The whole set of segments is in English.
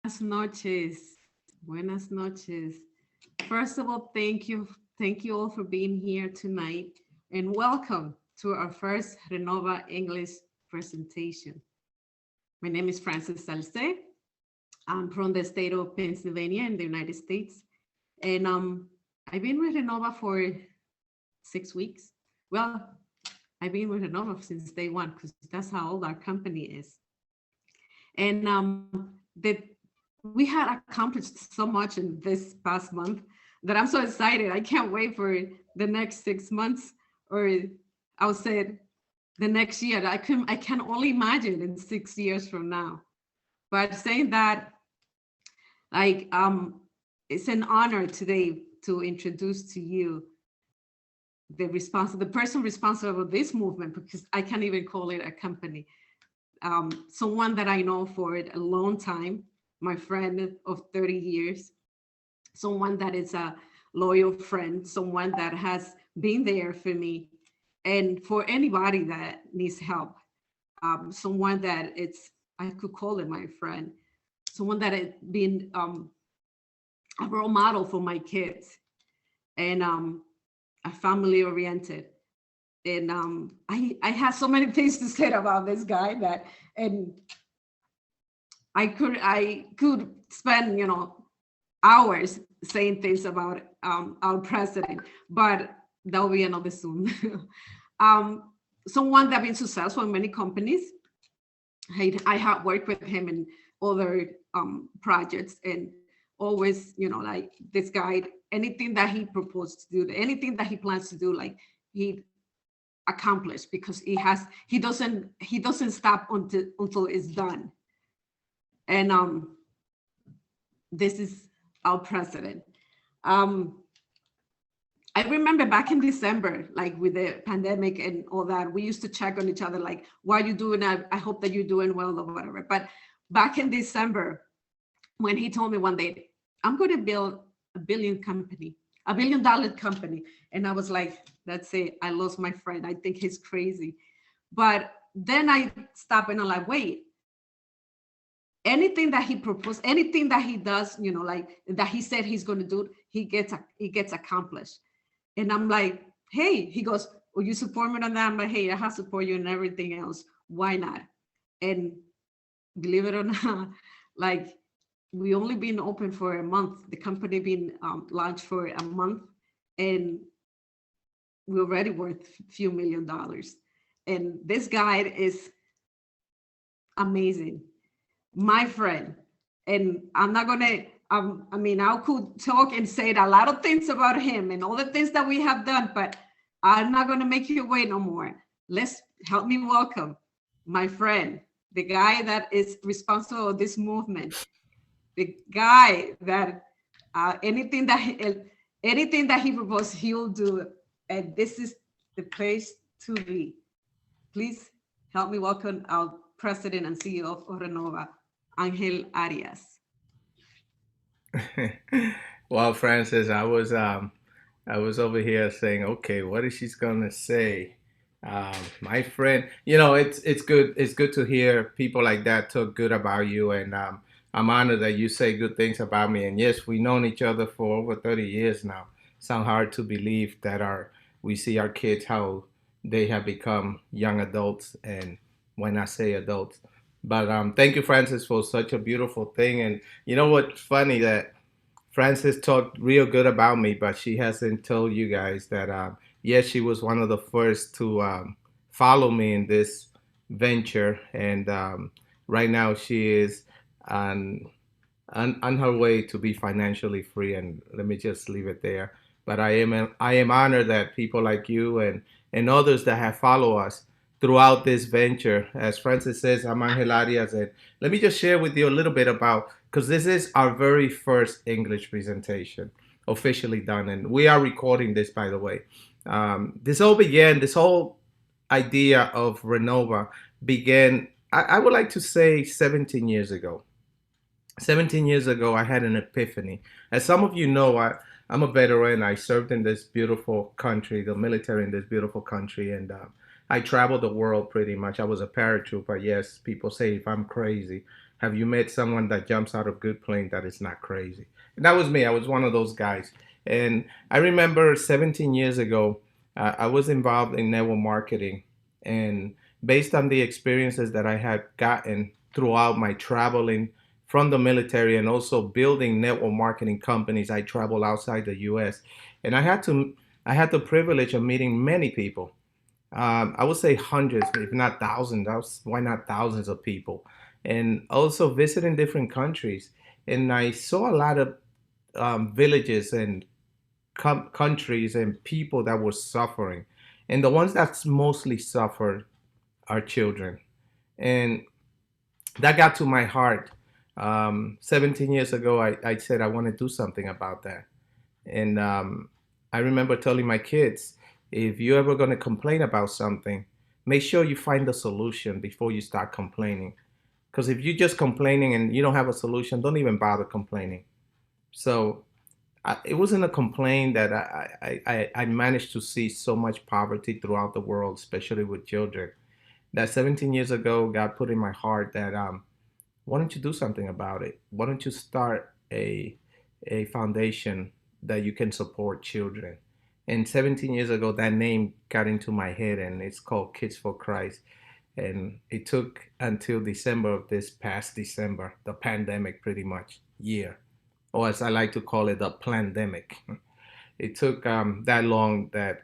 noches. Buenas noches. First of all, thank you. Thank you all for being here tonight and welcome to our first Renova English presentation. My name is Frances Salce. I'm from the state of Pennsylvania in the United States. And I've been with Renova for 6 weeks. Well, I've been with Renova since day one because that's how old our company is. And we had accomplished so much in this past month that I'm so excited. I can't wait for the next 6 months, or I would say the next year. I can only imagine in 6 years from now. But saying that, like, it's an honor today to introduce to you the person responsible for this movement, because I can't even call it a company. Someone that I know for a long time, my friend of 30 years, someone that is a loyal friend, someone that has been there for me and for anybody that needs help, someone that I could call it my friend, someone that has been a role model for my kids, and a family oriented. And I have so many things to say about this guy and I could spend hours saying things about our president, but that will be another soon. Someone that been successful in many companies. I have worked with him in other projects, and always, like, this guy, anything that he proposed to do, anything that he plans to do, like, he accomplished, because he doesn't stop until it's done. And this is our president. I remember back in December, like with the pandemic and all that, we used to check on each other, like, what are you doing? I hope that you're doing well or whatever. But back in December, when he told me one day, I'm going to build a $1 billion company. And I was like, that's it. I lost my friend. I think he's crazy. But then I stopped and I'm like, wait, anything that he proposed, anything that he does, like that he said he's going to do, he gets accomplished. And I'm like, hey, he goes, will you support me on that? I'm like, hey, I have support you and everything else. Why not? And believe it or not, like, we only been open for a month. The company been launched for a month, and we're already worth a few $1 million. And this guy is amazing, my friend. And I'm not gonna, I could talk and say a lot of things about him and all the things that we have done, but I'm not gonna make you wait no more. Let's help me welcome my friend, the guy that is responsible for this movement, the guy that anything that he proposed, he'll do. And this is the place to be. Please help me welcome our president and CEO of RRENOVA, Angel Arias. Well, Francis, I was over here saying, okay, what is she gonna say? My friend, it's good to hear people like that talk good about you, and I'm honored that you say good things about me. And yes, we've known each other for over 30 years now. Sound hard to believe that we see our kids how they have become young adults, and when I say adults. But thank you, Francis, for such a beautiful thing. And you know what's funny, that Frances talked real good about me, but she hasn't told you guys that yes, she was one of the first to follow me in this venture, and right now she is on, on her way to be financially free. And let me just leave it there. But I am honored that people like you and others that have followed us throughout this venture. As Francis says, I'm Angel Arias, and let me just share with you a little bit about, because this is our very first English presentation officially done, and we are recording this, by the way. This whole idea of Renova began, I would like to say, 17 years ago. 17 years ago, I had an epiphany. As some of you know, I'm a veteran. I served in this beautiful country, the military in this beautiful country, and I traveled the world pretty much. I was a paratrooper. Yes, people say if I'm crazy, have you met someone that jumps out of good plane that is not crazy? And that was me. I was one of those guys. And I remember 17 years ago, I was involved in network marketing. And based on the experiences that I had gotten throughout my traveling from the military and also building network marketing companies, I traveled outside the US. And I had the privilege of meeting many people. I would say hundreds, if not thousands. Why not thousands of people? And also visiting different countries. And I saw a lot of villages and countries and people that were suffering. And the ones that mostly suffered are children. And that got to my heart. 17 years ago, I said I want to do something about that. And I remember telling my kids, if you're ever going to complain about something, make sure you find the solution before you start complaining. Because if you're just complaining and you don't have a solution, don't even bother complaining. So it wasn't a complaint that I managed to see so much poverty throughout the world, especially with children. That 17 years ago, God put in my heart that why don't you do something about it? Why don't you start a foundation that you can support children? And 17 years ago, that name got into my head, and it's called Kids for Christ. And it took until December of this past December, the pandemic pretty much year, or as I like to call it, the pandemic. It took that long that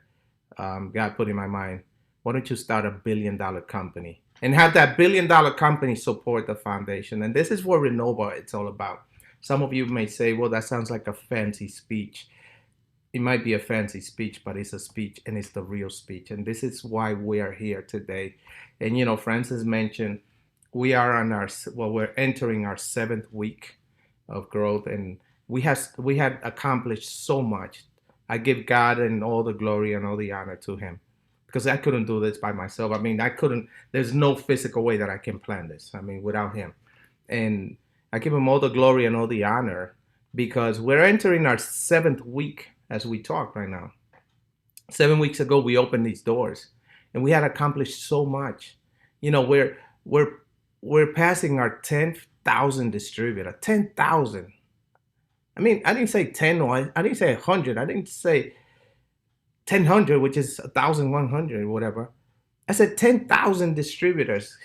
God put in my mind, why don't you start $1 billion company and have that $1 billion company support the foundation? And this is what Renova it's all about. Some of you may say, well, that sounds like a fancy speech. It might be a fancy speech, but it's a speech and it's the real speech. And this is why we are here today. And, you know, Francis mentioned we are on we're entering our 7th week of growth, and we had accomplished so much. I give God and all the glory and all the honor to him, because I couldn't do this by myself. I mean, there's no physical way that I can plan this. I mean, without him. And I give him all the glory and all the honor because we're entering our 7th week as we talk right now. 7 weeks ago, we opened these doors and we had accomplished so much. You know, we're passing our 10,000 distributor, 10,000. I mean, I didn't say 10 or I didn't say 100. I didn't say 1,000, which is 1,100 or whatever. I said 10,000 distributors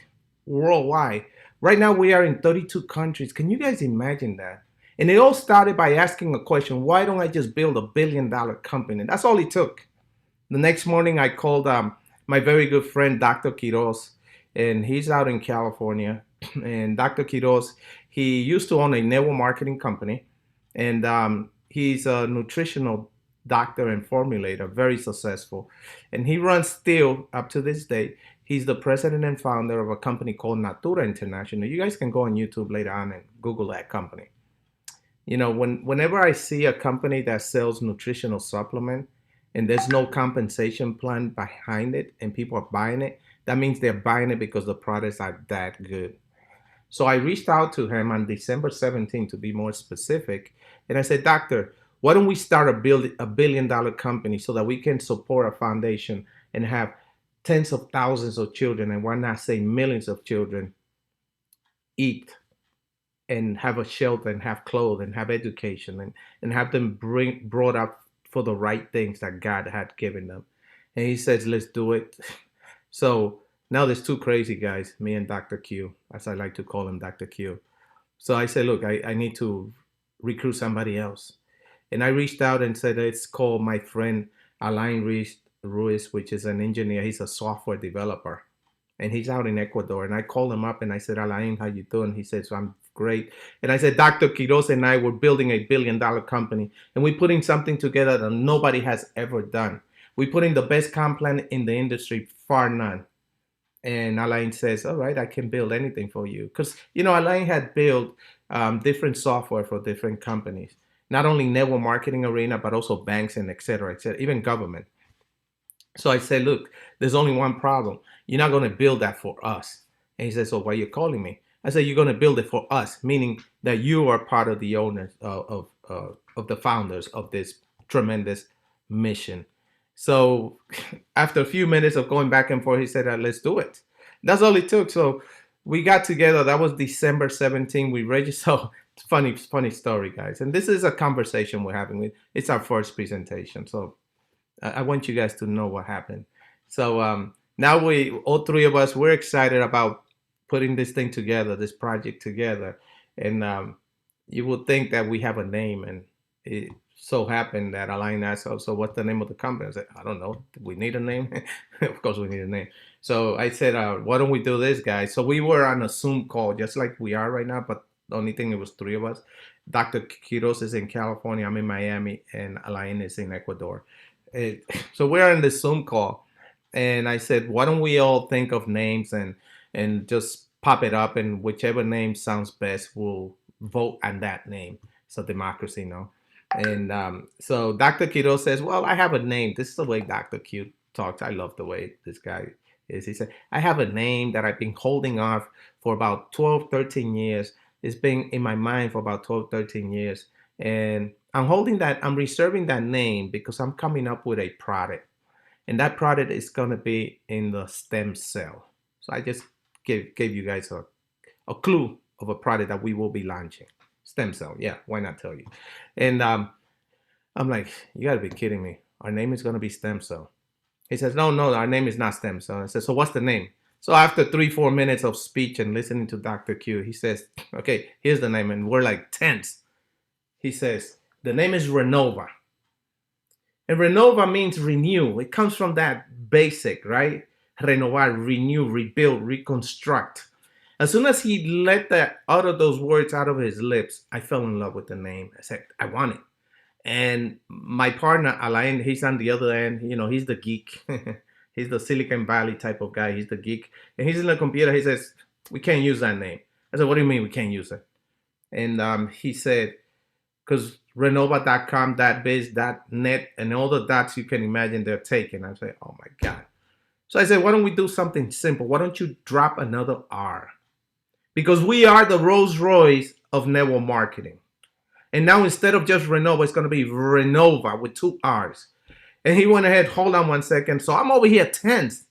worldwide. Right now, we are in 32 countries. Can you guys imagine that? And it all started by asking a question, why don't I just build $1 billion company? That's all it took. The next morning, I called my very good friend, Dr. Quiroz, and he's out in California. And Dr. Quiroz, he used to own a network marketing company, and he's a nutritional doctor and formulator, very successful. And he runs still, up to this day, he's the president and founder of a company called RRENOVA International. You guys can go on YouTube later on and Google that company. You know, whenever I see a company that sells nutritional supplement and there's no compensation plan behind it and people are buying it, that means they're buying it because the products are that good. So I reached out to him on December 17th, to be more specific. And I said, Doctor, why don't we start a $1 billion company so that we can support a foundation and have tens of thousands of children, and why not say millions of children, eat and have a shelter and have clothes and have education and have them brought up for the right things that God had given them. And he says, let's do it. So now there's 2 crazy guys, me and Dr. Q, as I like to call him, Dr. Q. So I said, look, I need to recruit somebody else. And I reached out and said, let's call my friend Alain Ruiz, which is an engineer. He's a software developer. And he's out in Ecuador. And I called him up and I said, Alain, how you doing? He said, so I'm great. And I said, Dr. Quiroz and I were building a $1 billion company. And we're putting something together that nobody has ever done. We're putting the best comp plan in the industry, far none. And Alain says, all right, I can build anything for you. Because, you know, Alain had built different software for different companies. Not only network marketing arena, but also banks and et cetera, even government. So I said, look, there's only one problem. You're not going to build that for us. And he said, so why are you calling me? I said, you're going to build it for us, meaning that you are part of the owners of the founders of this tremendous mission. So after a few minutes of going back and forth, he said, let's do it. That's all it took. So we got together. That was December 17th. We registered. So funny story, guys. And this is a conversation we're having. It's our first presentation. So I want you guys to know what happened. So now all three of us, we're excited about putting this thing together, this project together. And you would think that we have a name, and it so happened that Alain asked us, so what's the name of the company? I said, I don't know. Do we need a name? Of course we need a name. So I said, why don't we do this, guys? So we were on a Zoom call, just like we are right now, but the only thing, it was three of us. Dr. Quiroz is in California, I'm in Miami, and Alain is in Ecuador. So we're on the Zoom call, and I said, why don't we all think of names and just pop it up, and whichever name sounds best, we'll vote on that name. So democracy, no? And so Dr. Quiroz says, well, I have a name. This is the way Dr. Q talks. I love the way this guy is. He said, I have a name that I've been holding off for about 12, 13 years. It's been in my mind for about 12, 13 years. And I'm reserving that name because I'm coming up with a product. And that product is going to be in the stem cell. So I just gave you guys a clue of a product that we will be launching. Stem cell. Yeah, why not tell you? And I'm like, you got to be kidding me. Our name is going to be stem cell. He says, no, our name is not stem cell. I said, so what's the name? So after 3-4 minutes of speech and listening to Dr. Q, he says, okay, here's the name. And we're like tense. He says, the name is RRENOVA. And RRENOVA means renew. It comes from that basic, right? Renovar, renew, rebuild, reconstruct. As soon as he let those words out of his lips, I fell in love with the name. I said, I want it. And my partner, Alain, he's on the other end. You know, he's the geek. He's the Silicon Valley type of guy. He's the geek. And he's in the computer. He says, we can't use that name. I said, what do you mean we can't use it? And he said, because renova.com, .biz, .net, and all the dots you can imagine they're taken. I said, oh my God. So I said, why don't we do something simple? Why don't you drop another R? Because we are the Rolls Royce of network marketing. And now instead of just RRENOVA, it's going to be RRENOVA with 2 R's. And he went ahead, hold on 1 second. So I'm over here tense,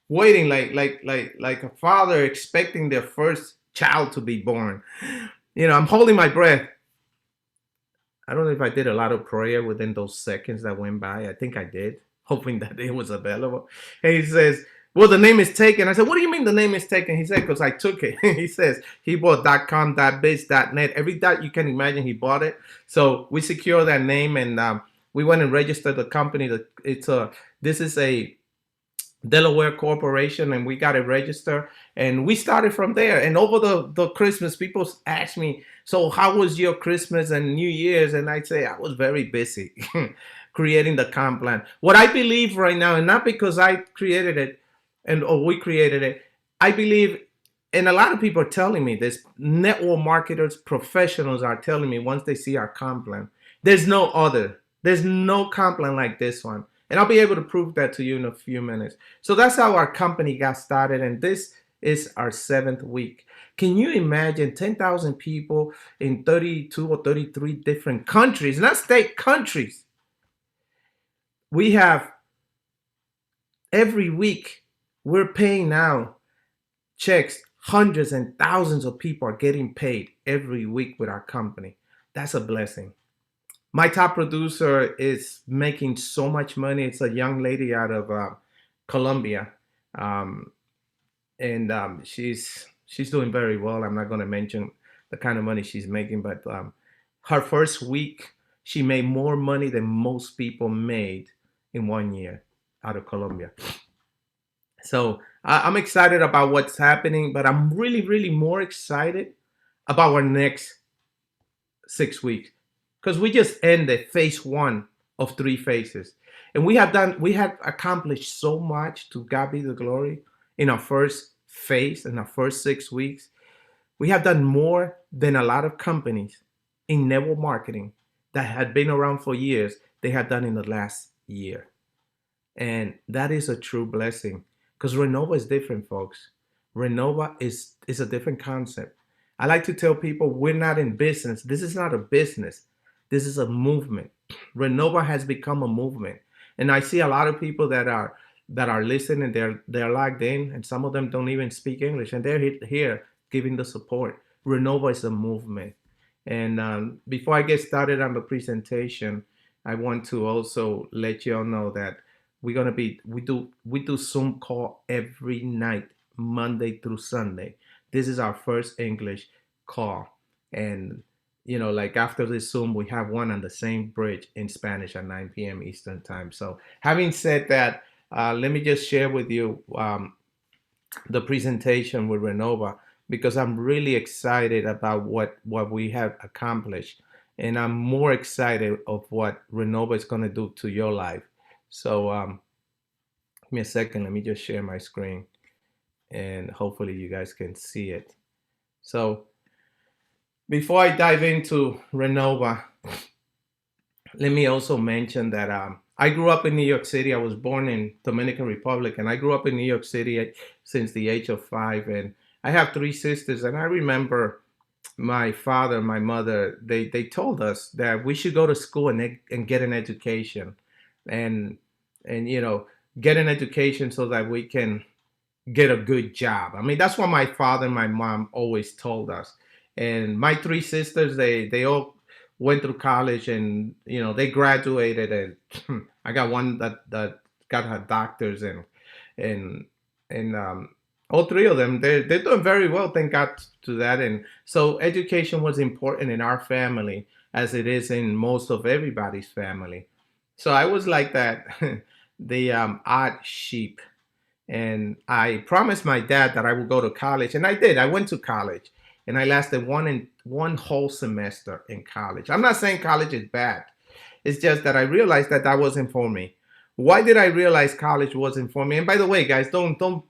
waiting like a father expecting their first child to be born. You know, I'm holding my breath. I don't know if I did a lot of prayer within those seconds that went by. I think I did, hoping that it was available. And he says, well, the name is taken. I said, what do you mean the name is taken? He said, because I took it. He says he bought .com, .biz, .net. Every dot you can imagine, he bought it. So we secured that name, and we went and registered the company. This is a Delaware corporation, and we got it registered, and we started from there. And over the Christmas, people asked me, so how was your Christmas and New Year's? And I say, I was very busy creating the comp plan. What I believe right now, and not because I created it or we created it, I believe, and a lot of people are telling me this, network marketers, professionals are telling me once they see our comp plan, there's no comp plan like this one. And I'll be able to prove that to you in a few minutes. So that's how our company got started. And this is our 7th week. Can you imagine 10,000 people in 32 or 33 different countries, not state, countries? We have every week, we're paying now checks. Hundreds and thousands of people are getting paid every week with our company. That's a blessing. My top producer is making so much money. It's a young lady out of Colombia, and she's doing very well. I'm not going to mention the kind of money she's making, but her first week, she made more money than most people made in 1 year out of Colombia. So I'm excited about what's happening, but I'm really, really more excited about our next 6 weeks. Because we just ended phase 1 of 3 phases. And we have accomplished so much, to God be the glory, in our first phase, in our first 6 weeks. We have done more than a lot of companies in network marketing that had been around for years, they have done in the last year. And that is a true blessing. Because RRENOVA is different, folks. RRENOVA is a different concept. I like to tell people we're not in business. This is not a business. This is a movement. RRENOVA has become a movement. And I see a lot of people that are that are listening. They're logged in, and some of them don't even speak English, and they're here giving the support. Renova is a movement. And before I get started on the presentation, I want to also let you all know that we do Zoom call every night, Monday through Sunday. This is our first English call, and like after this Zoom, we have one on the same bridge in Spanish at 9 p.m. Eastern time. So having said that, let me just share with you the presentation with Renova, because I'm really excited about what we have accomplished, and I'm more excited of what Renova is going to do to your life. So give me a second. Let me just share my screen, and hopefully you guys can see it. So before I dive into Renova, let me also mention that I grew up in New York City. I was born in Dominican Republic, and I grew up in New York City since the age of 5. And I have 3 sisters, and I remember my father, my mother, they told us that we should go to school and get an education, and get an education so that we can get a good job. I mean, that's what my father and my mom always told us. And my 3 sisters, they all went through college, and they graduated, and I got one that got her doctors, and all 3 of them, they're doing very well, thank God to that. And so education was important in our family, as it is in most of everybody's family. So I was like that the odd sheep, and I promised my dad that I would go to college, and I did. I went to college, and I lasted one whole semester in college. I'm not saying college is bad. It's just that I realized that wasn't for me. Why did I realize college wasn't for me? And by the way, guys, don't Sorry,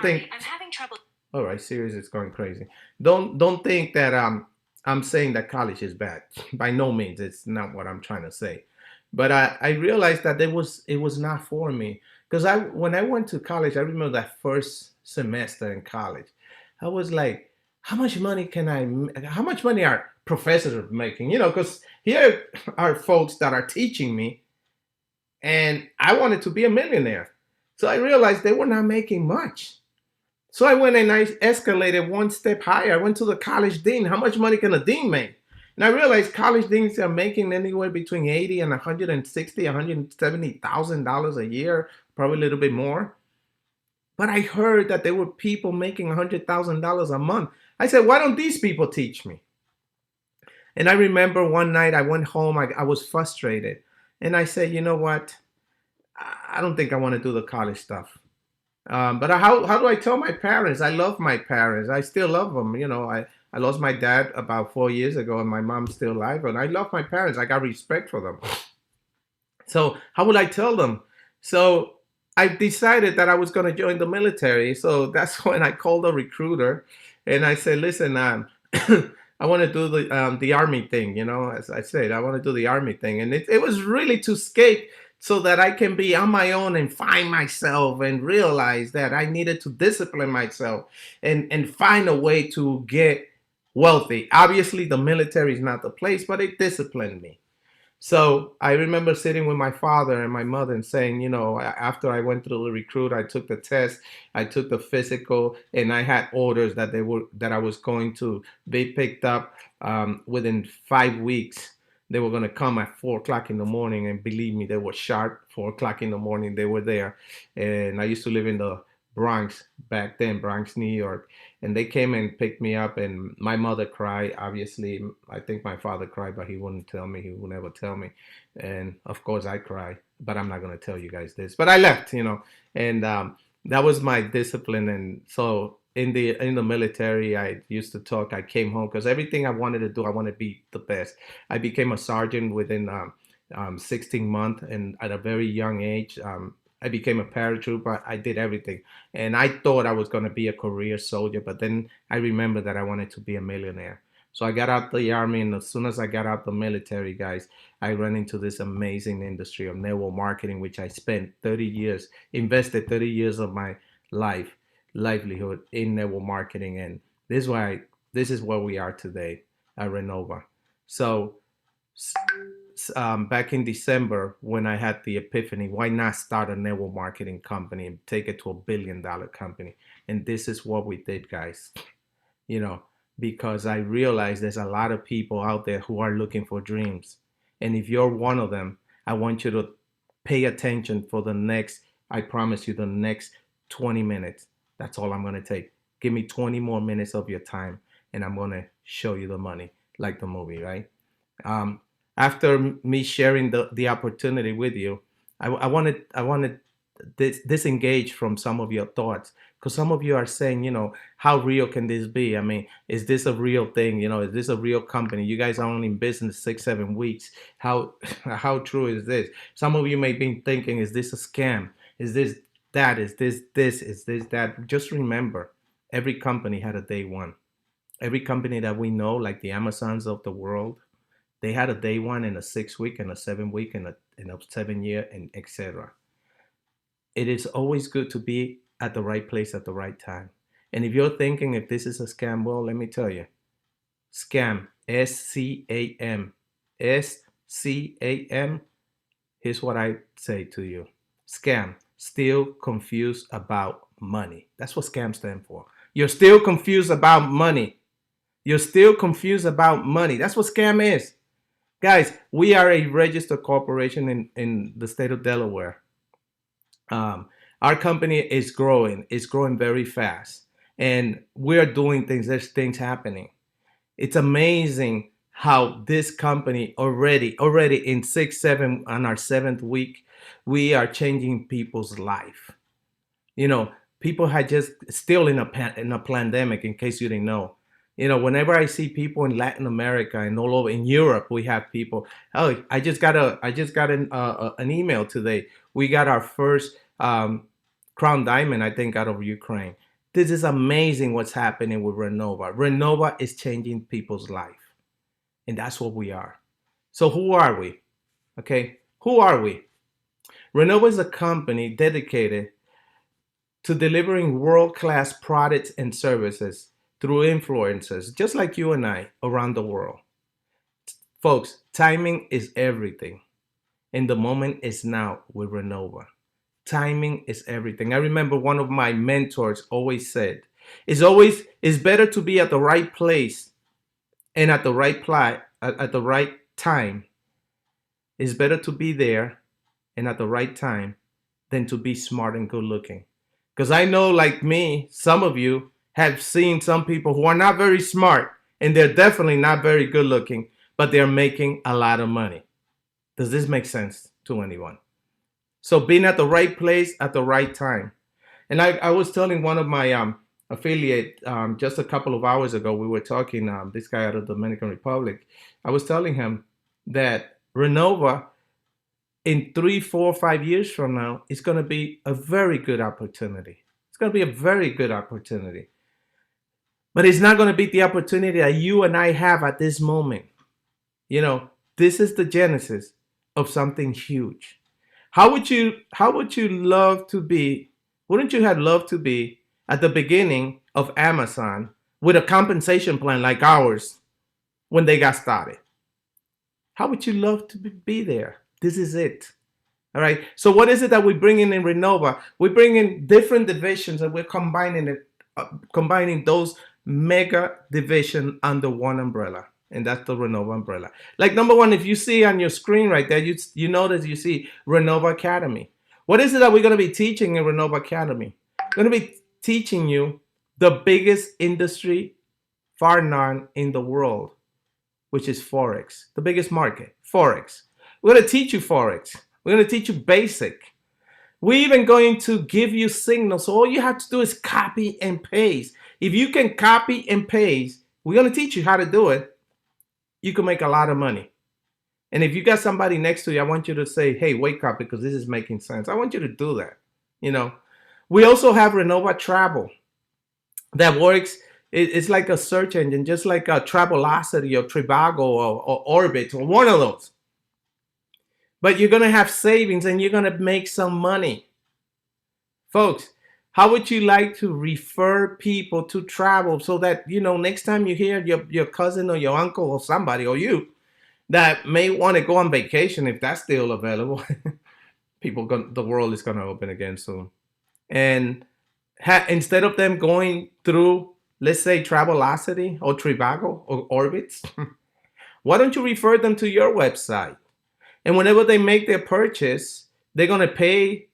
think. I'm having trouble. All right, Sirius is going crazy. Don't think that I'm saying that college is bad. By no means, it's not what I'm trying to say. But I realized that it was not for me, because when I went to college, I remember that first semester in college, I was like, how much money how much money are professors making? Because here are folks that are teaching me, and I wanted to be a millionaire. So I realized they were not making much. So I went and I escalated one step higher. I went to the college dean. How much money can a dean make? And I realized college deans are making anywhere between 80 and 160, $170,000 a year, probably a little bit more. But I heard that there were people making $100,000 a month. I said, why don't these people teach me? And I remember one night I went home, I was frustrated. And I said, you know what? I don't think I want to do the college stuff. But how do I tell my parents? I love my parents. I still love them. I lost my dad about 4 years ago, and my mom's still alive. And I love my parents. I got respect for them. So how would I tell them? So I decided that I was going to join the military. So that's when I called a recruiter, and I said, listen, I want to do the army thing. As I said, I want to do the army thing. And it was really to escape, so that I can be on my own and find myself, and realize that I needed to discipline myself and find a way to get wealthy. Obviously, the military is not the place, but it disciplined me. So I remember sitting with my father and my mother and saying, after I went through the recruit, I took the test, I took the physical, and I had orders that I was going to be picked up within 5 weeks. They were going to come at 4 o'clock in the morning, and believe me, they were sharp. 4 o'clock in the morning, they were there. And I used to live in the Bronx back then, Bronx, New York. And they came and picked me up, and my mother cried. Obviously, I think my father cried, but he wouldn't tell me. He would never tell me. And of course, I cried, but I'm not going to tell you guys this. But I left, and that was my discipline. And so in the military, I used to talk. I came home because everything I wanted to do, I wanted to be the best. I became a sergeant within 16 months, and at a very young age, I became a paratrooper. I did everything. And I thought I was going to be a career soldier, but then I remembered that I wanted to be a millionaire. So I got out the army, and as soon as I got out the military, guys, I ran into this amazing industry of network marketing, which I spent 30 years, invested 30 years of my livelihood in network marketing. And this is where we are today at Renova. So back in December when I had the epiphany, why not start a network marketing company and take it to $1 billion company? And this is what we did, guys. You know, because I realize there's a lot of people out there who are looking for dreams. And if you're one of them, I want you to pay attention for the next, I promise you, the next 20 minutes. That's all I'm going to take. Give me 20 more minutes of your time, and I'm going to show you the money, like the movie, right? After me sharing the opportunity with you, I wanted disengage from some of your thoughts, because some of you are saying, you know, how real can this be? I mean, is this a real thing? You know, is this a real company? You guys are only in business 6-7 weeks. How how true is this? Some of you may be thinking, is this a scam? Is this that? Is this this? Is this that? Just remember, every company had a day one. Every company that we know, like the Amazons of the world, they had a day one and a 6-week and a 7-week and a 7-year and etc. It is always good to be at the right place at the right time. And if you're thinking if this is a scam, well, let me tell you, scam, SCAM, SCAM, here's what I say to you. Scam, still confused about money. That's what scam stands for. You're still confused about money. You're still confused about money. That's what scam is. Guys, we are a registered corporation in the state of Delaware. Our company is growing. It's growing very fast. And we're doing things. There's things happening. It's amazing how this company already in 6-7 on our 7th week, we are changing people's life. You know, people had just still in a pandemic, in case you didn't know. You know, whenever I see people in Latin America and all over in Europe, we have people. Oh, I just got an email today. We got our first crown diamond, I think, out of Ukraine. This is amazing what's happening with Renova. Renova is changing people's life, and that's what we are. So who are we? Okay, who are we? Renova is a company dedicated to delivering world-class products and services through influencers, just like you and I, around the world. Folks, timing is everything, and the moment is now with Renova. Timing is everything. I remember one of my mentors always said, it's better to be at the right place and at the right time. It's better to be there and at the right time than to be smart and good looking. Because I know, like me, some of you have seen some people who are not very smart, and they're definitely not very good looking, but they're making a lot of money. Does this make sense to anyone? So being at the right place at the right time. And I was telling one of my affiliate just a couple of hours ago, we were talking, this guy out of the Dominican Republic, I was telling him that Renova in 3, 4, 5 years from now is going to be a very good opportunity. It's going to be a very good opportunity. But it's not going to be the opportunity that you and I have at this moment. You know, this is the genesis of something huge. How would you love to be? Wouldn't you have loved to be at the beginning of Amazon with a compensation plan like ours when they got started? How would you love to be there? This is it. All right. So what is it that we bring in Renova? We bring in different divisions and we're combining it, combining those mega division under one umbrella, and that's the Renova umbrella. Like number one, if you see on your screen right there, you notice you see Renova Academy. What is it that we're going to be teaching in Renova Academy? We're going to be teaching you the biggest industry, far none, in the world, which is Forex, the biggest market, Forex. We're going to teach you Forex. We're going to teach you basic. We're even going to give you signals. So all you have to do is copy and paste. If you can copy and paste, we're going to teach you how to do it. You can make a lot of money. And if you got somebody next to you, I want you to say, hey, wake up, because this is making sense. I want you to do that. You know, we also have Renova Travel that works. It's like a search engine, just like a Travelocity or Trivago or Orbit or one of those. But you're going to have savings and you're going to make some money. Folks, how would you like to refer people to travel so that, you know, next time you hear your cousin or your uncle or somebody or you that may want to go on vacation if that's still available. The world is going to open again soon. And instead of them going through, let's say, Travelocity or Trivago or Orbitz, why don't you refer them to your website? And whenever they make their purchase, they're going to pay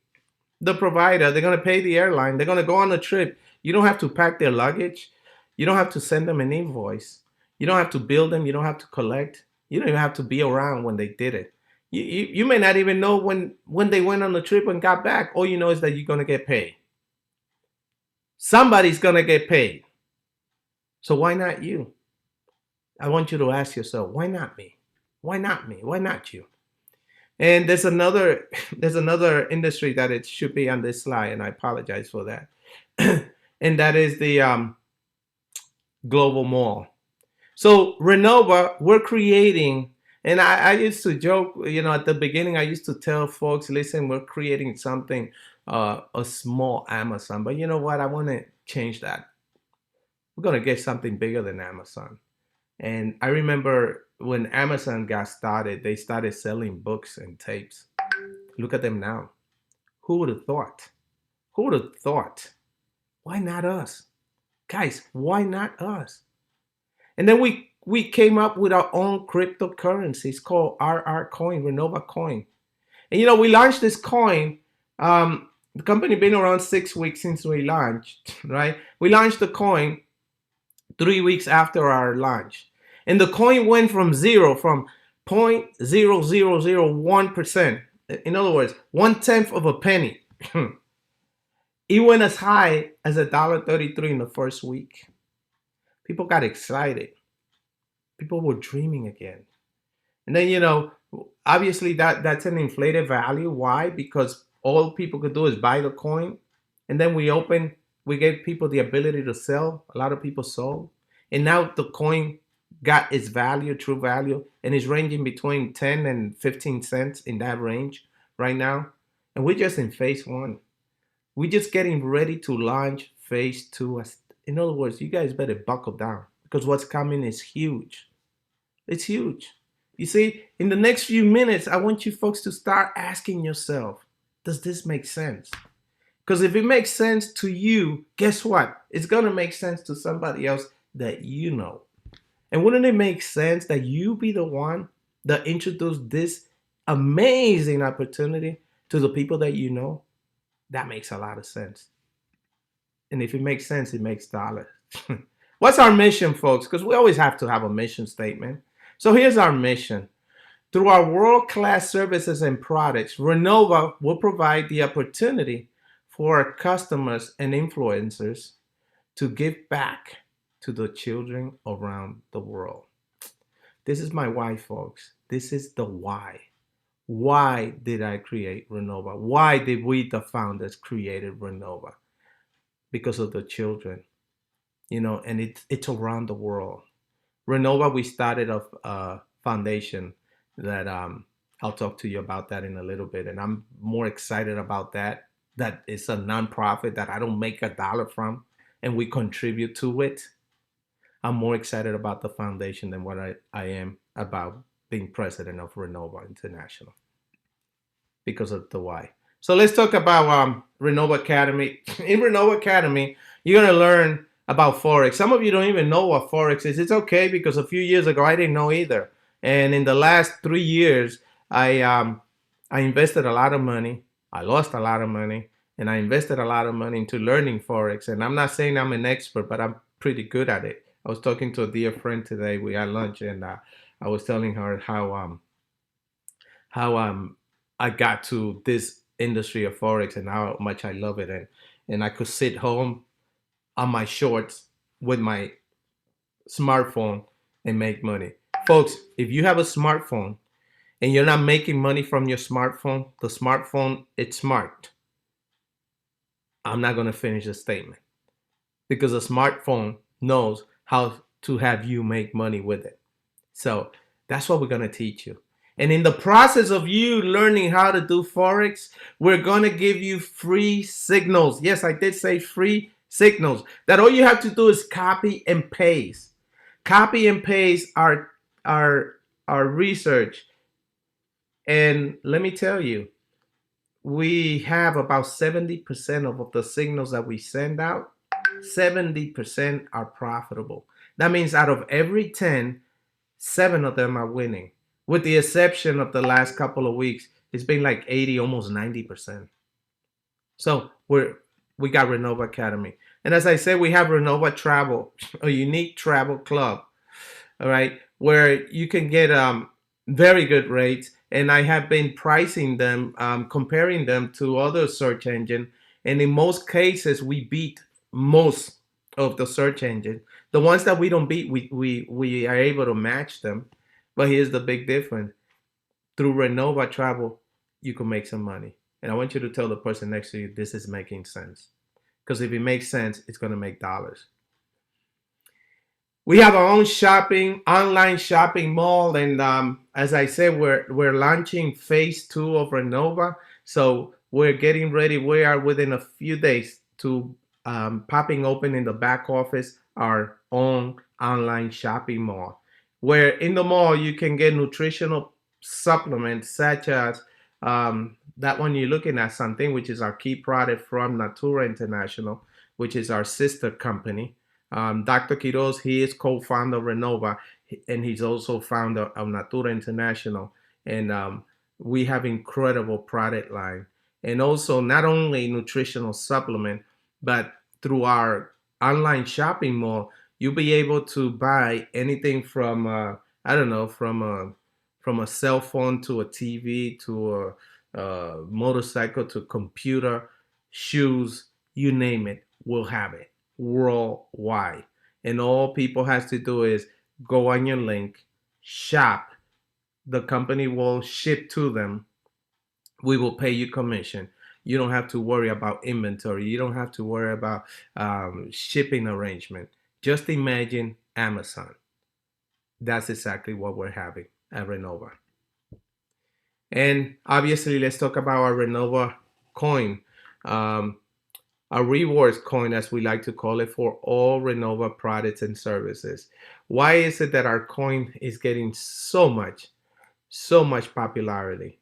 the provider, they're going to pay the airline, they're going to go on a trip. You don't have to pack their luggage. You don't have to send them an invoice. You don't have to bill them. You don't have to collect. You don't even have to be around when they did it. You may not even know when they went on the trip and got back. All you know is that you're going to get paid. Somebody's going to get paid. So why not you? I want you to ask yourself, why not me? Why not me? Why not you? And there's another industry that it should be on this slide, and I apologize for that. And that is the global mall. So Renova, we're creating, and I used to joke, at the beginning, I used to tell folks, listen, we're creating something, a small Amazon. But you know what? I want to change that. We're going to get something bigger than Amazon. And I remember when Amazon got started, they started selling books and tapes. Look at them now. Who would have thought? Who would have thought? Why not us? Guys, why not us? And then we came up with our own cryptocurrency. It's called RR Coin, Renova Coin. And we launched this coin. The company been around 6 weeks since we launched, right? We launched the coin 3 weeks after our launch. And the coin went from 0.0001%. In other words, 1/10 of a penny. It went as high as $1.33 in the first week. People got excited. People were dreaming again. And then, obviously that's an inflated value. Why? Because all people could do is buy the coin. And then we gave people the ability to sell. A lot of people sold. And now the coin got its value, true value, and is ranging between 10 and 15 cents in that range right now. And we're just in phase 1. We're just getting ready to launch phase 2. In other words, you guys better buckle down because what's coming is huge. It's huge. You see, in the next few minutes, I want you folks to start asking yourself, does this make sense? Because if it makes sense to you, guess what? It's going to make sense to somebody else that you know. And wouldn't it make sense that you be the one that introduced this amazing opportunity to the people that you know? That makes a lot of sense. And if it makes sense, it makes dollars. What's our mission, folks? Because we always have to have a mission statement. So here's our mission. Through our world-class services and products, Renova will provide the opportunity for our customers and influencers to give back to the children around the world. This is my why, folks. This is the why. Why did I create Renova? Why did we, the founders, created Renova? Because of the children, and it's around the world. Renova, we started a foundation that I'll talk to you about that in a little bit. And I'm more excited about that. That it's a nonprofit that I don't make a dollar from, and we contribute to it. I'm more excited about the foundation than what I am about being president of Renova International because of the why. So let's talk about Renova Academy. In Renova Academy, you're going to learn about Forex. Some of you don't even know what Forex is. It's okay because a few years ago, I didn't know either. And in the last 3 years, I invested a lot of money. I lost a lot of money. And I invested a lot of money into learning Forex. And I'm not saying I'm an expert, but I'm pretty good at it. I was talking to a dear friend today. We had lunch, and I was telling her how I got to this industry of Forex and how much I love it. And I could sit home on my shorts with my smartphone and make money. Folks, if you have a smartphone and you're not making money from your smartphone, the smartphone, it's smart. I'm not going to finish the statement because a smartphone knows how to have you make money with it. So that's what we're going to teach you. And in the process of you learning how to do Forex, we're going to give you free signals. Yes, I did say free signals that all you have to do is copy and paste. Copy and paste our our research, and let me tell you, we have about 70% of the signals that we send out, 70% are profitable. That means out of every 10, 7 of them are winning. With the exception of the last couple of weeks, it's been like 80, almost 90%. So we got Renova Academy. And as I said, we have Renova Travel, a unique travel club, all right, where you can get very good rates. And I have been pricing them, comparing them to other search engine. And in most cases, we beat most of the search engine. The ones that we don't beat, we are able to match them. But here's the big difference. Through Renova Travel, you can make some money. And I want you to tell the person next to you, this is making sense. Because if it makes sense, it's going to make dollars. We have our own online shopping mall, and as I said, we're launching phase 2 of Renova. So we're getting ready. We are within a few days to popping open in the back office our own online shopping mall, where in the mall you can get nutritional supplements such as that one you're looking at, something which is our key product from Natura International, which is our sister company. Dr. Quiroz, he is co-founder of Renova, and he's also founder of Natura International. And we have incredible product line. And also not only nutritional supplement, but through our online shopping mall, you'll be able to buy anything from, I don't know, from a cell phone to a TV to a motorcycle to computer, shoes, you name it, we'll have it worldwide. And all people has to do is go on your link, shop. The company will ship to them. We will pay you commission. You don't have to worry about inventory. You don't have to worry about shipping arrangement. Just imagine Amazon. That's exactly what we're having at Renova. And obviously, let's talk about our Renova coin. A rewards coin, as we like to call it, for all Renova products and services. Why is it that our coin is getting so much popularity?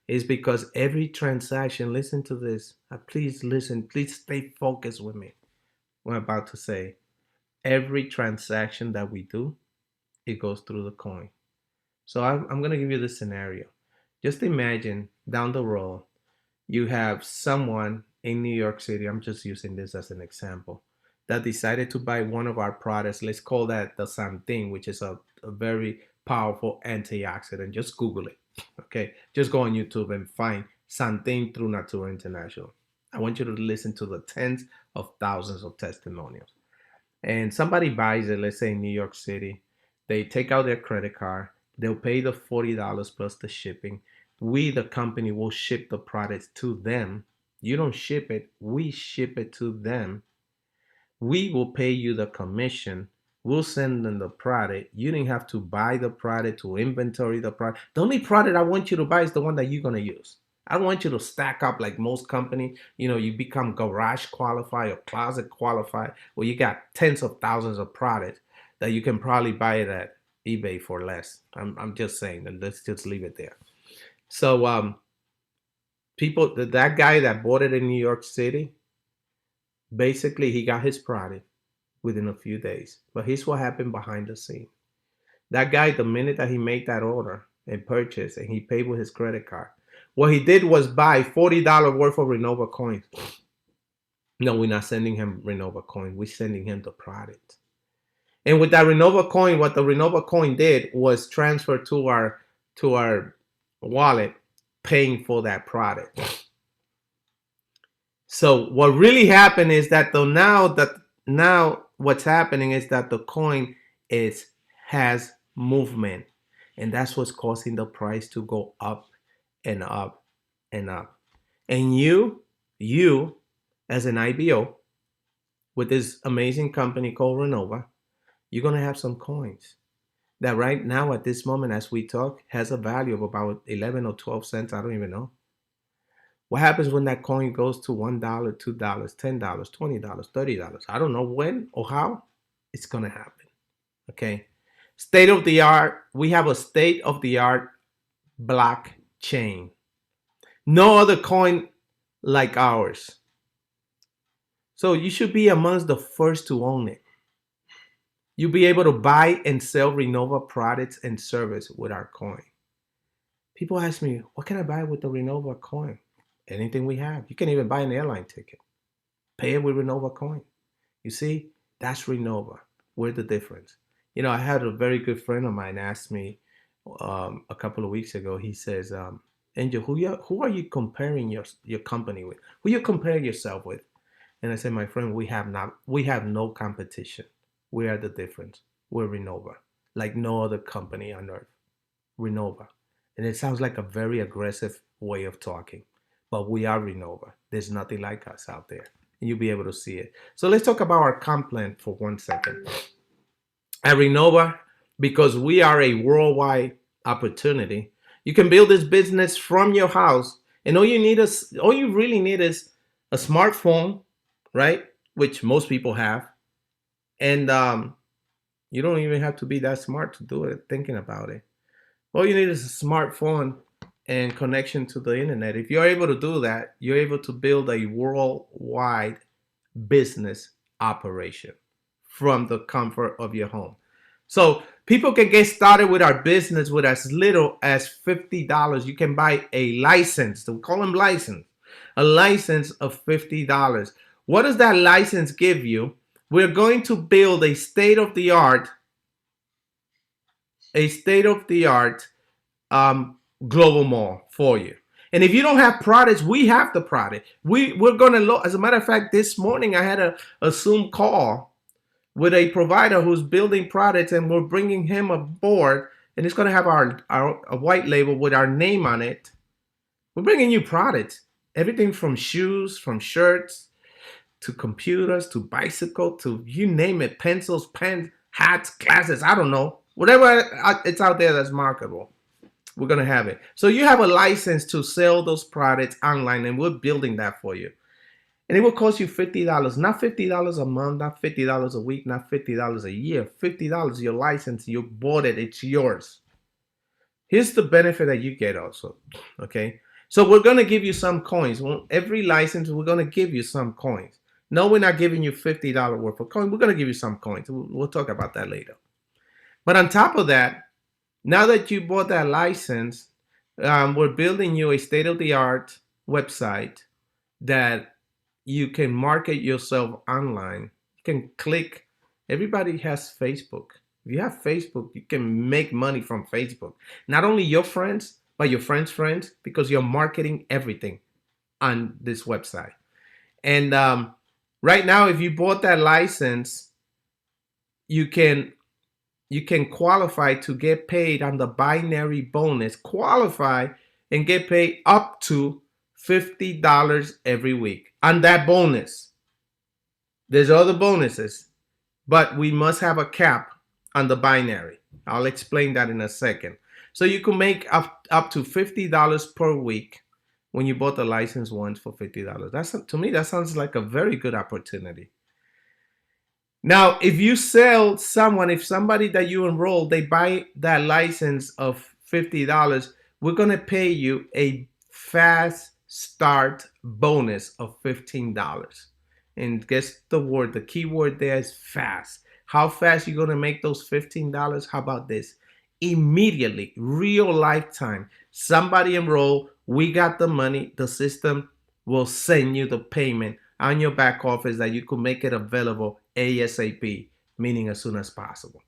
Is because every transaction, listen to this, please listen, please stay focused with me, what I'm about to say. Every transaction that we do, it goes through the coin. So I'm going to give you this scenario. Just imagine down the road, you have someone in New York City, I'm just using this as an example, that decided to buy one of our products. Let's call that the Santin, which is a very powerful antioxidant. Just Google it. Okay, just go on YouTube and find Santin through Natura International. I want you to listen to the tens of thousands of testimonials. And somebody buys it, let's say in New York City, they take out their credit card, they'll pay the $40 plus the shipping. We, the company, will ship the products to them. You don't ship it, we ship it to them. We will pay you the commission. We'll send them the product. You didn't have to buy the product, to inventory the product. The only product I want you to buy is the one that you're going to use. I don't want you to stack up like most companies. You become garage qualified or closet qualified, where you got tens of thousands of products that you can probably buy it at eBay for less. I'm just saying, and let's just leave it there. So that guy that bought it in New York City, basically he got his product within a few days. But here's what happened behind the scene. That guy, the minute that he made that order and purchase, and he paid with his credit card, what he did was buy $40 worth of Renova coins. No, we're not sending him Renova coin. We're sending him the product. And with that Renova coin, what the Renova coin did was transfer to our wallet, paying for that product. So what really happened is that now what's happening is that the coin has movement, and that's what's causing the price to go up and up and up. And you as an IBO with this amazing company called Renova, you're going to have some coins that right now at this moment as we talk has a value of about 11 or 12 cents. I don't even know. What happens when that coin goes to $1, $2, $10, $20, $30? I don't know when or how it's going to happen. Okay. State of the art. We have a state of the art blockchain. No other coin like ours. So you should be amongst the first to own it. You'll be able to buy and sell Renova products and service with our coin. People ask me, what can I buy with the Renova coin? Anything we have. You can even buy an airline ticket. Pay it with Renova coin. You see, that's Renova. We're the difference. You know, I had a very good friend of mine ask me a couple of weeks ago. He says, Angel, who are you comparing your company with? Who you compare yourself with? And I said, my friend, we have no competition. We are the difference. We're Renova, like no other company on earth. Renova. And it sounds like a very aggressive way of talking, but we are Renova. There's nothing like us out there, and you'll be able to see it. So let's talk about our comp plan for 1 second. At Renova, because we are a worldwide opportunity, you can build this business from your house, and all you really need is a smartphone, right? Which most people have, and you don't even have to be that smart to do it. Thinking about it, all you need is a smartphone and connection to the internet. If you're able to do that, you're able to build a worldwide business operation from the comfort of your home. So people can get started with our business with as little as $50. You can buy a license. We call them license. A license of $50. What does that license give you? We're going to build a state-of-the-art global mall for you. And if you don't have products, we have the product. We're going to look. As a matter of fact, this morning I had a Zoom call with a provider who's building products, and we're bringing him aboard, and it's going to have a white label with our name on it. We're bringing you products, everything from shoes, from shirts, to computers, to bicycle, to you name it, pencils, pens, hats, glasses, I don't know. Whatever it's out there that's marketable, we're going to have it. So you have a license to sell those products online, and we're building that for you. And it will cost you $50, not $50 a month, not $50 a week, not $50 a year. $50, your license, you bought it, it's yours. Here's the benefit that you get also, okay? So we're going to give you some coins. Every license, we're going to give you some coins. No, we're not giving you $50 worth of coins. We're going to give you some coins. We'll talk about that later. But on top of that, now that you bought that license, we're building you a state-of-the-art website that you can market yourself online. You can click. Everybody has Facebook. If you have Facebook, you can make money from Facebook. Not only your friends, but your friends' friends, because you're marketing everything on this website. And right now, if you bought that license, you can qualify to get paid on the binary bonus. Qualify and get paid up to $50 every week on that bonus. There's other bonuses, but we must have a cap on the binary. I'll explain that in a second. So you can make up to $50 per week when you bought the license once for $50. To me, that sounds like a very good opportunity. Now, if you sell if somebody that you enroll, they buy that license of $50, we're going to pay you a fast start bonus of $15. And guess the key word there is fast. How fast you going to make those $15? How about this? Immediately, real lifetime. Somebody enroll, we got the money, the system will send you the payment on your back office that you could make it available ASAP, meaning as soon as possible.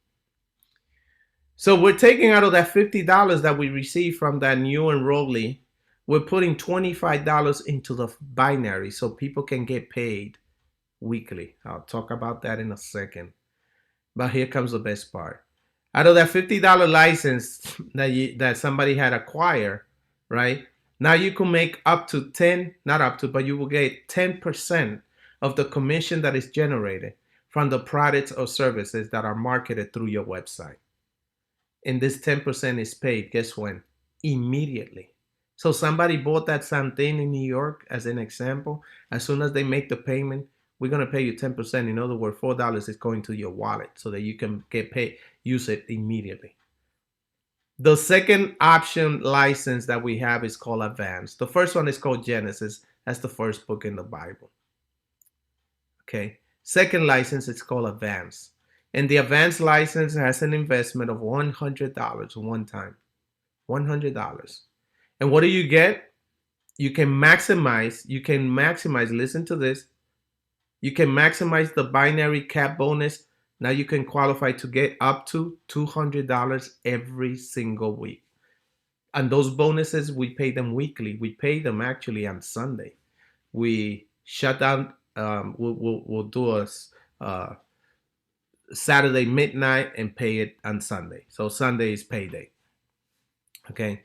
So we're taking out of that $50 that we receive from that new enrollee, we're putting $25 into the binary so people can get paid weekly. I'll talk about that in a second. But here comes the best part. Out of that $50 license that somebody had acquired, right? Now you can make up to 10, not up to, but you will get 10% of the commission that is generated from the products or services that are marketed through your website. And this 10% is paid, guess when? Immediately. So somebody bought that something in New York, as an example. As soon as they make the payment, we're going to pay you 10%. In other words, $4 is going to your wallet so that you can get paid. use it immediately. The second option license that we have is called Advanced. The first one is called Genesis. That's the first book in the Bible. Okay. Second license is called Advanced. And the Advanced license has an investment of $100 one time. $100. And what do you get? You can maximize, listen to this. You can maximize the binary cap bonus. Now you can qualify to get up to $200 every single week. And those bonuses, we pay them weekly. We pay them actually on Sunday. We shut down, we'll do a Saturday midnight and pay it on Sunday. So Sunday is payday. Okay.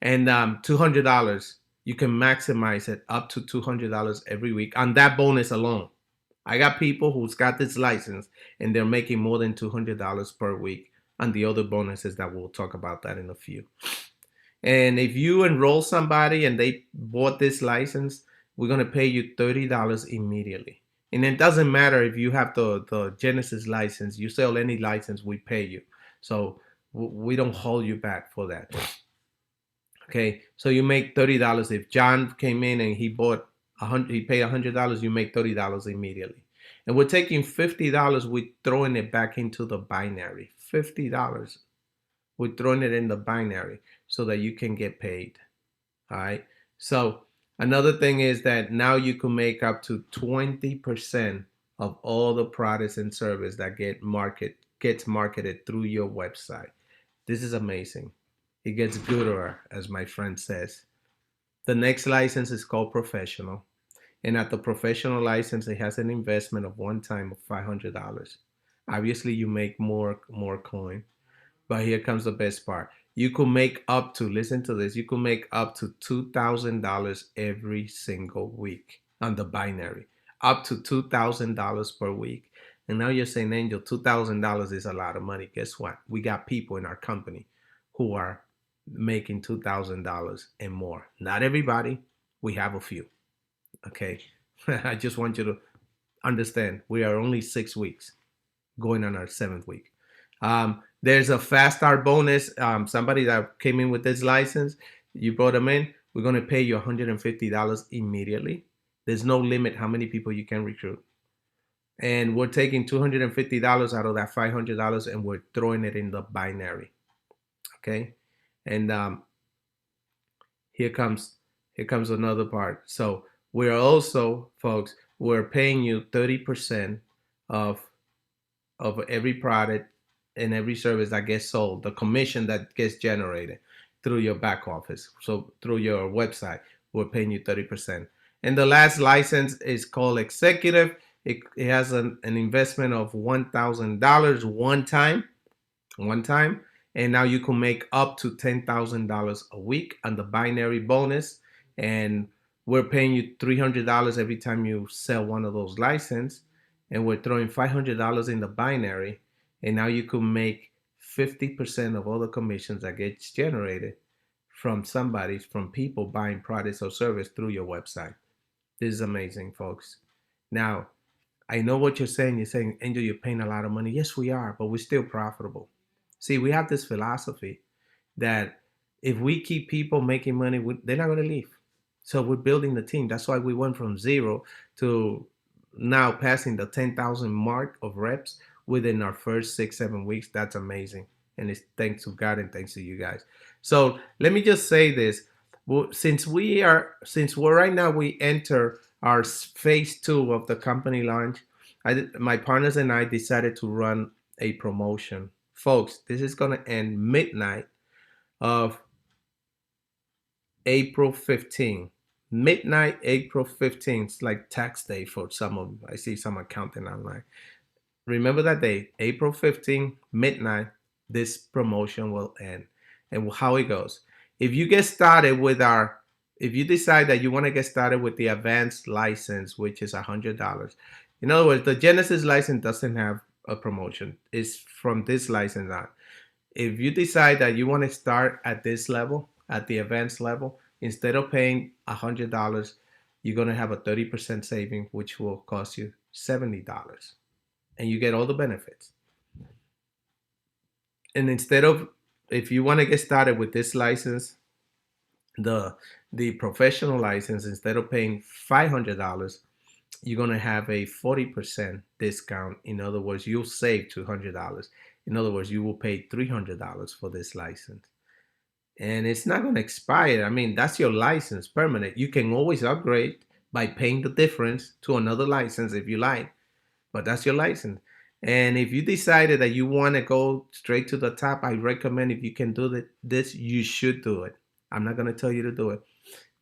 And $200, you can maximize it up to $200 every week on that bonus alone. I got people who's got this license and they're making more than $200 per week on the other bonuses that we'll talk about that in a few. And if you enroll somebody and they bought this license, we're going to pay you $30 immediately. And it doesn't matter if you have the Genesis license, you sell any license, we pay you. So we don't hold you back for that. Okay, so you make $30. If John came in and he bought he paid $100, you make $30 immediately. And we're taking $50, we're throwing it back into the binary. $50. We're throwing it in the binary so that you can get paid. All right. So another thing is that now you can make up to 20% of all the products and services that gets marketed through your website. This is amazing. It gets gooder, as my friend says. The next license is called Professional. And at the Professional license, it has an investment of one time of $500. Obviously, you make more coin. But here comes the best part. You could make up to, listen to this, you could make up to $2,000 every single week on the binary. Up to $2,000 per week. And now you're saying, Angel, $2,000 is a lot of money. Guess what? We got people in our company who are making $2,000 and more. Not everybody. We have a few. Okay. I just want you to understand we are only 6 weeks going on our 7th week. There's a fast start bonus. Somebody that came in with this license, you brought them in, we're going to pay you $150 immediately. There's no limit how many people you can recruit. And we're taking $250 out of that $500 and we're throwing it in the binary. Okay. And here comes another part. So we're also, folks, we're paying you 30% of every product and every service that gets sold, the commission that gets generated through your back office. So through your website, we're paying you 30%. And the last license is called Executive. It has an investment of $1,000 one time. And now you can make up to $10,000 a week on the binary bonus. And we're paying you $300 every time you sell one of those licenses. And we're throwing $500 in the binary. And now you can make 50% of all the commissions that gets generated from people buying products or service through your website. This is amazing, folks. Now, I know what you're saying. You're saying, Angel, you're paying a lot of money. Yes, we are, but we're still profitable. See, we have this philosophy that if we keep people making money, they're not going to leave. So we're building the team. That's why we went from 0 to now passing the 10,000 mark of reps within our first 6-7 weeks. That's amazing. And it's thanks to God and thanks to you guys. So let me just say this. Since we're right now, we enter our phase 2 of the company launch. My partners and I decided to run a promotion. Folks, this is going to end midnight of April 15th. Midnight, April 15th. It's like tax day for some of them. I see some accounting online. Remember that day, April 15th, midnight, this promotion will end. And how it goes. If you get started with if you decide that you want to get started with the advanced license, which is $100. In other words, the Genesis license doesn't have a promotion. It's from this license on. If you decide that you want to start at this level, at the advanced level, instead of paying $100, you're going to have a 30% saving, which will cost you $70. And you get all the benefits. And instead of, if you want to get started with this license, the the professional license, instead of paying $500, you're going to have a 40% discount. In other words, you'll save $200. In other words, you will pay $300 for this license. And it's not going to expire. I mean, that's your license, permanent. You can always upgrade by paying the difference to another license if you like, but that's your license. And if you decided that you want to go straight to the top, I recommend, if you can do this, you should do it. I'm not going to tell you to do it.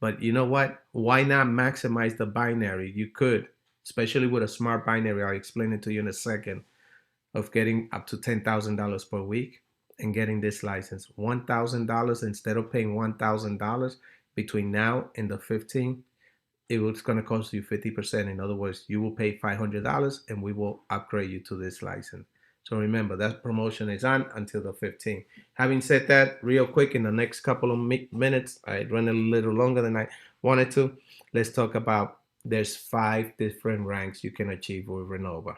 But you know what? Why not maximize the binary? You could, especially with a smart binary. I'll explain it to you in a second, of getting up to $10,000 per week and getting this license. $1,000 instead of paying $1,000 between now and the 15th, it was going to cost you 50%. In other words, you will pay $500 and we will upgrade you to this license. So remember, that promotion is on until the 15th. Having said that, real quick, in the next couple of minutes, I ran a little longer than I wanted to. Let's talk about, there's 5 different ranks you can achieve with Renova.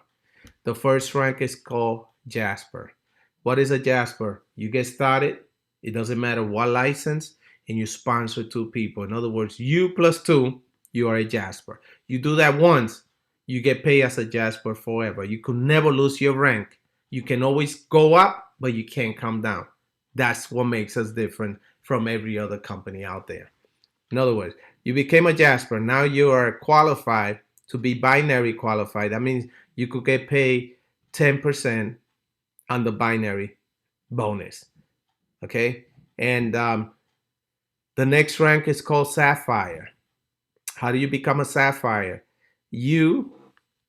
The first rank is called Jasper. What is a Jasper? You get started, it doesn't matter what license, and you sponsor 2 people. In other words, you plus 2, you are a Jasper. You do that once, you get paid as a Jasper forever. You could never lose your rank. You can always go up, but you can't come down. That's what makes us different from every other company out there. In other words, you became a Jasper. Now you are qualified to be binary qualified. That means you could get paid 10% on the binary bonus. Okay. And the next rank is called Sapphire. How do you become a Sapphire? You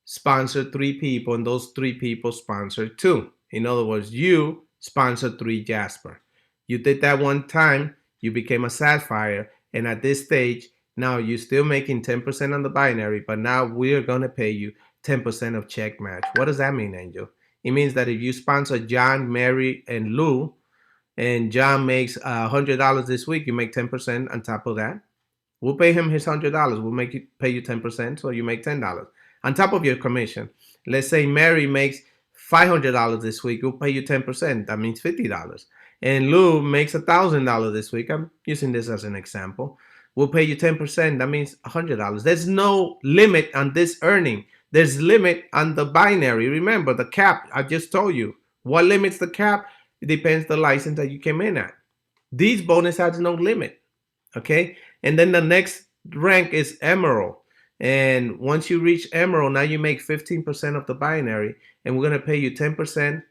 sponsor 3 people, and those 3 people sponsor 2. In other words, you sponsor 3 Jasper. You did that one time, you became a Sapphire, and at this stage, now you're still making 10% on the binary, but now we're going to pay you 10% of check match. What does that mean, Angel? It means that if you sponsor John, Mary, and Lou, and John makes $100 this week, you make 10% on top of that. We'll pay him his $100. We'll pay you 10%, so you make $10 on top of your commission. Let's say Mary makes $500 this week. We'll pay you 10%. That means $50. And Lou makes $1,000 this week. I'm using this as an example. We'll pay you 10%. That means $100. There's no limit on this earning. There's limit on the binary. Remember the cap. I just told you. What limits the cap? It depends the license that you came in at. These bonus has no limit. Okay. And then the next rank is Emerald. And once you reach Emerald, now you make 15% of the binary, and we're going to pay you 10%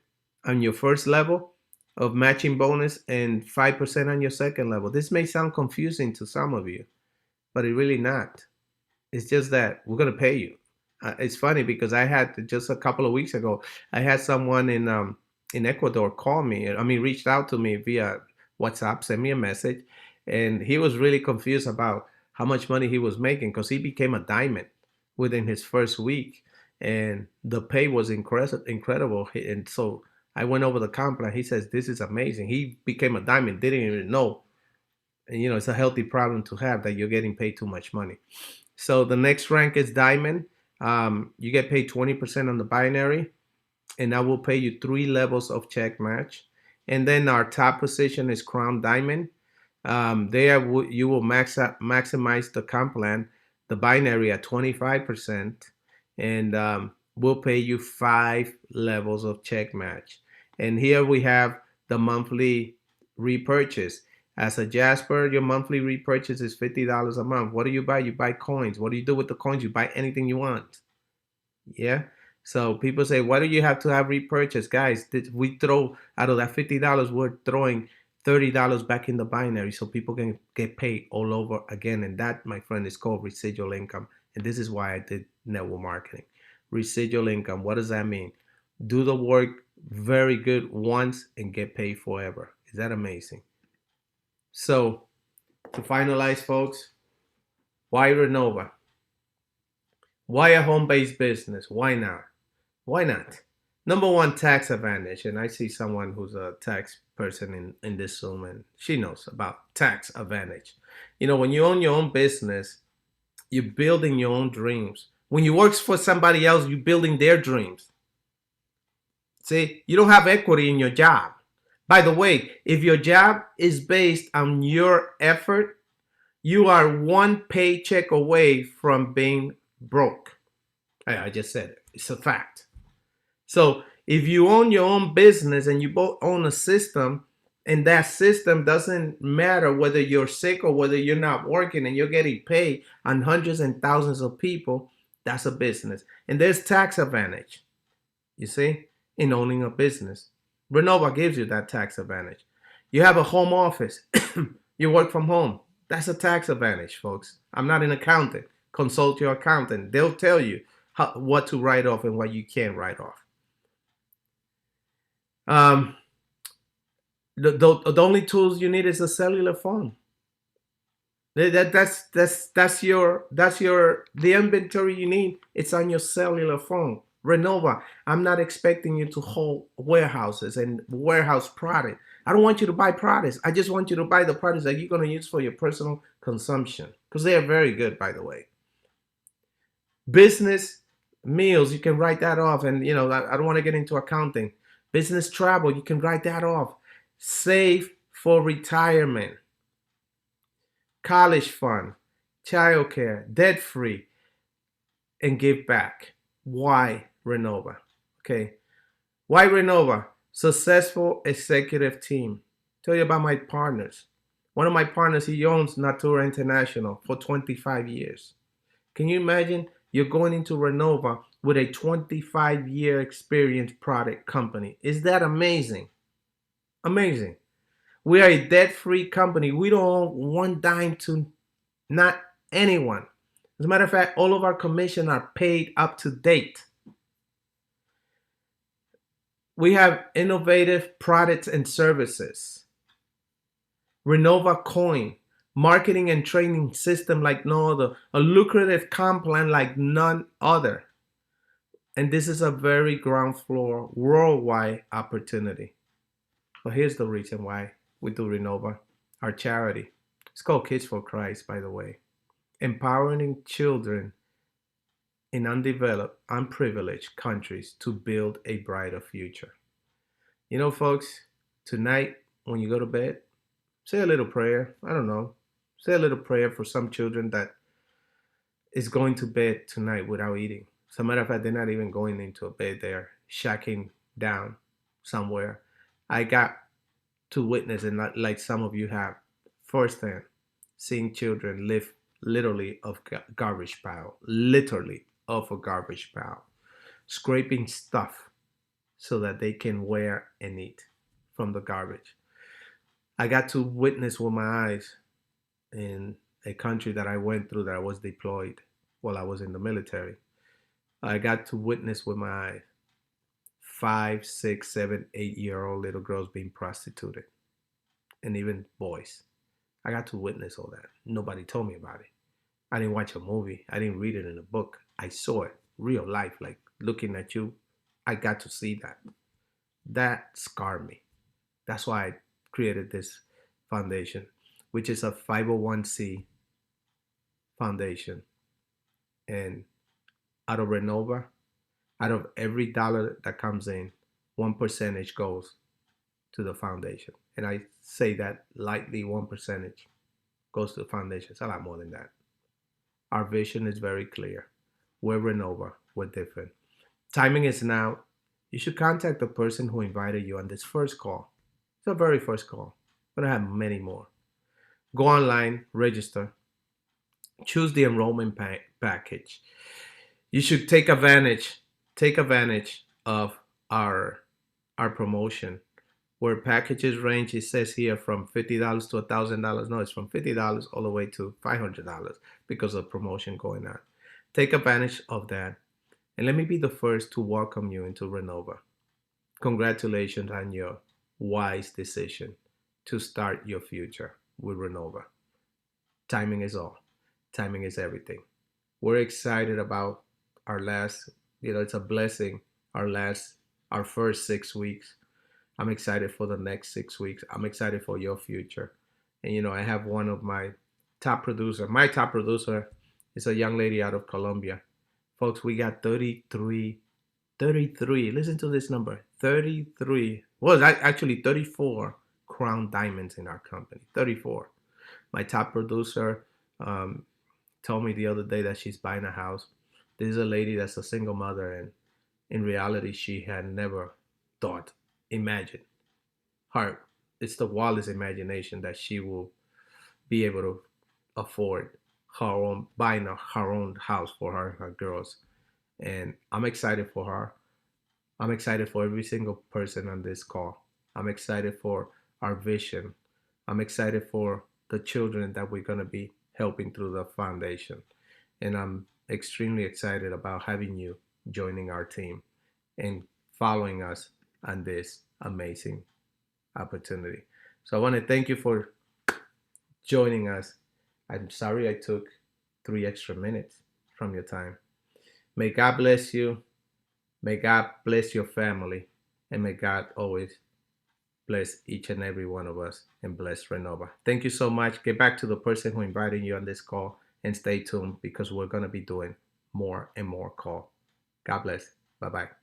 on your first level of matching bonus and 5% on your second level. This may sound confusing to some of you, but it really not. It's just that we're going to pay you. It's funny because I had, just a couple of weeks ago, I had someone in Ecuador call me. I mean, reached out to me via WhatsApp, sent me a message, and he was really confused about how much money he was making, because he became a diamond within his first week, and the pay was incredible. And so I went over the comp plan. He says, this is amazing. He became a diamond, didn't even know. And it's a healthy problem to have, that you're getting paid too much money. So the next rank is diamond. You get paid 20% on the binary, and that will pay you 3 levels of check match. And then our top position is crown diamond. There you will maximize the comp plan, the binary, at 25%, and we'll pay you 5 levels of check match. And here we have the monthly repurchase. As a Jasper, your monthly repurchase is $50 a month. What do you buy? You buy coins. What do you do with the coins? You buy anything you want. Yeah. So people say, why do you have to have repurchase? Guys, we throw out of that $50, we're throwing $30 back in the binary, so people can get paid all over again. And that, my friend, is called residual income. And this is why I did network marketing. Residual income. What does that mean? Do the work very good once and get paid forever. Is that amazing? So to finalize, folks, why Renova? Why a home-based business? Why not? Why not? Number one, tax advantage. And I see someone who's a tax person in this Zoom, and she knows about tax advantage. When you own your own business, you're building your own dreams. When you work for somebody else, you're building their dreams. See, you don't have equity in your job. By the way, if your job is based on your effort, you are one paycheck away from being broke. I just said it. It's a fact. So if you own your own business and you both own a system, and that system doesn't matter whether you're sick or whether you're not working and you're getting paid on hundreds and thousands of people, that's a business. And there's tax advantage, you see, in owning a business. Renova gives you that tax advantage. You have a home office. You work from home. That's a tax advantage, folks. I'm not an accountant. Consult your accountant. They'll tell you what to write off and what you can't write off. The only tools you need is a cellular phone. That's the inventory you need. It's on your cellular phone. Renova, I'm not expecting you to hold warehouses and warehouse product. I don't want you to buy products. I just want you to buy the products that you're going to use for your personal consumption, because they are very good, by the way. Business meals, you can write that off. And I don't want to get into accounting. Business travel, you can write that off. Save for retirement, college fund, childcare, debt free, and give back. Why Renova? Okay. Why Renova? Successful executive team. Tell you about my partners. One of my partners, he owns Natura International for 25 years. Can you imagine? You're going into Renova with a 25-year experience product company. Is that amazing? Amazing. We are a debt-free company. We don't owe one dime to not anyone. As a matter of fact, all of our commission are paid up to date. We have innovative products and services. Renova Coin, marketing and training system like no other, a lucrative comp plan like none other. And this is a very ground floor, worldwide opportunity. But here's the reason why we do Renova, our charity. It's called Kids for Christ, by the way. Empowering children in undeveloped, unprivileged countries to build a brighter future. Folks, tonight when you go to bed, say a little prayer. I don't know. Say a little prayer for some children that is going to bed tonight without eating. As a matter of fact, they're not even going into a bed. They're shacking down somewhere. I got to witness, and not like some of you have, firsthand, seeing children live literally off garbage pile, literally off a garbage pile, scraping stuff so that they can wear and eat from the garbage. I got to witness with my eyes in a country that I went through, that I was deployed while I was in the military. I got to witness with my eyes 5, 6, 7, 8-year-old little girls being prostituted, and even boys. I got to witness all that. Nobody told me about it. I didn't watch a movie. I didn't read it in a book. I saw it, real life, like looking at you. I got to see that. That scarred me. That's why I created this foundation, which is a 501c foundation. And out of Renova, out of every dollar that comes in, 1% goes to the foundation. And I say that lightly, 1% goes to the foundation. It's a lot more than that. Our vision is very clear. We're Renova. We're different. Timing is now. You should contact the person who invited you on this first call. It's the very first call. We're going to have many more. Go online, register, choose the enrollment package. You should take advantage of our promotion, where packages range, it says here, from $50 to $1,000. No, it's from $50 all the way to $500 because of promotion going on. Take advantage of that. And let me be the first to welcome you into Renova. Congratulations on your wise decision to start your future with Renova. Timing is all. Timing is everything. We're excited about our last, it's a blessing, our first 6 weeks. I'm excited for the next 6 weeks. I'm excited for your future. And, I have one of my top producer. My top producer is a young lady out of Colombia. Folks, we got 33, listen to this number, 33, well, actually 34 crown diamonds in our company. 34. My top producer um, told me the other day that she's buying a house. This is a lady that's a single mother, and in reality, she had never thought, imagined her. It's the wildest imagination that she will be able to afford her own buying her own house for her girls. And I'm excited for her. I'm excited for every single person on this call. I'm excited for our vision. I'm excited for the children that we're going to be helping through the foundation. And I'm extremely excited about having you joining our team and following us on this amazing opportunity. So I want to thank you for joining us. I'm sorry I took 3 extra minutes from your time. May God bless you. May God bless your family. And may God always bless each and every one of us and bless Renova. Thank you so much. Get back to the person who invited you on this call and stay tuned because we're going to be doing more and more call. God bless. Bye-bye.